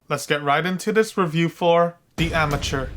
let's get right into this review for The Amateur.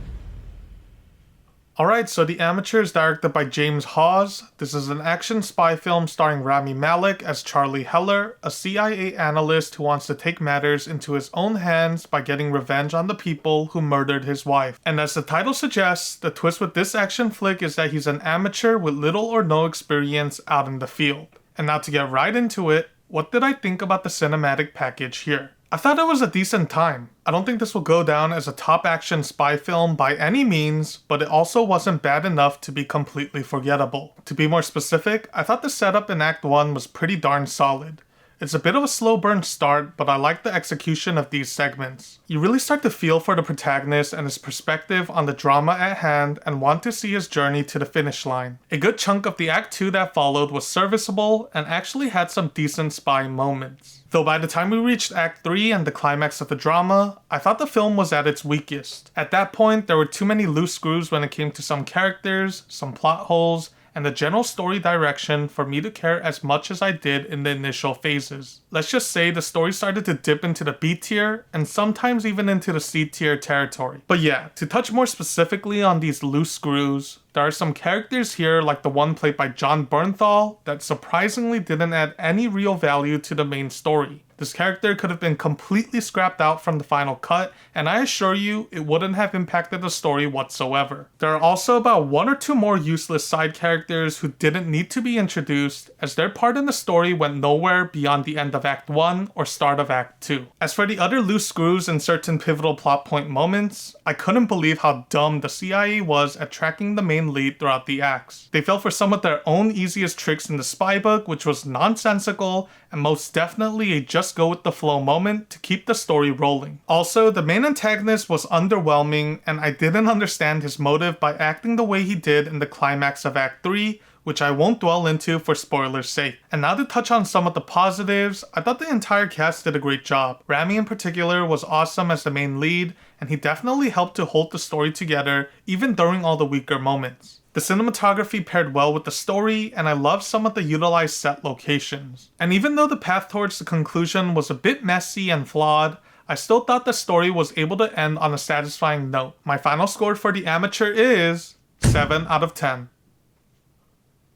Alright, so The Amateur is directed by James Hawes. This is an action spy film starring Rami Malek as Charlie Heller, a CIA analyst who wants to take matters into his own hands by getting revenge on the people who murdered his wife. And as the title suggests, the twist with this action flick is that he's an amateur with little or no experience out in the field. And now to get right into it, what did I think about the cinematic package here? I thought it was a decent time. I don't think this will go down as a top action spy film by any means, but it also wasn't bad enough to be completely forgettable. To be more specific, I thought the setup in Act 1 was pretty darn solid. It's a bit of a slow burn start, but I like the execution of these segments. You really start to feel for the protagonist and his perspective on the drama at hand and want to see his journey to the finish line. A good chunk of the Act 2 that followed was serviceable and actually had some decent spy moments. Though by the time we reached Act 3 and the climax of the drama, I thought the film was at its weakest. At that point, there were too many loose screws when it came to some characters, some plot holes, and the general story direction for me to care as much as I did in the initial phases. Let's just say the story started to dip into the B tier and sometimes even into the C tier territory. But yeah, to touch more specifically on these loose screws, there are some characters here like the one played by Jon Bernthal that surprisingly didn't add any real value to the main story. This character could have been completely scrapped out from the final cut, and I assure you, it wouldn't have impacted the story whatsoever. There are also about one or two more useless side characters who didn't need to be introduced, as their part in the story went nowhere beyond the end of Act 1 or start of Act 2. As for the other loose screws in certain pivotal plot point moments, I couldn't believe how dumb the CIA was at tracking the main lead throughout the acts. They fell for some of their own easiest tricks in the spy book, which was nonsensical and most definitely a just go with the flow moment to keep the story rolling. Also, the main antagonist was underwhelming and I didn't understand his motive by acting the way he did in the climax of Act 3, which I won't dwell into for spoilers' sake. And now to touch on some of the positives, I thought the entire cast did a great job. Rami in particular was awesome as the main lead, and he definitely helped to hold the story together even during all the weaker moments. The cinematography paired well with the story, and I loved some of the utilized set locations. And even though the path towards the conclusion was a bit messy and flawed, I still thought the story was able to end on a satisfying note. My final score for The Amateur is 7 out of 10.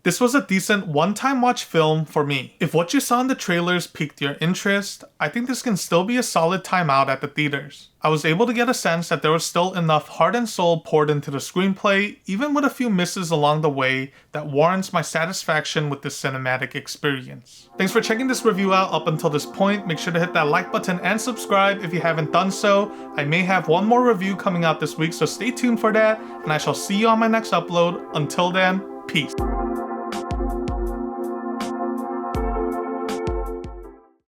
This was a decent one-time watch film for me. If what you saw in the trailers piqued your interest, I think this can still be a solid time out at the theaters. I was able to get a sense that there was still enough heart and soul poured into the screenplay, even with a few misses along the way, that warrants my satisfaction with this cinematic experience. Thanks for checking this review out up until this point. Make sure to hit that like button and subscribe if you haven't done so. I may have one more review coming out this week, so stay tuned for that, and I shall see you on my next upload. Until then, peace.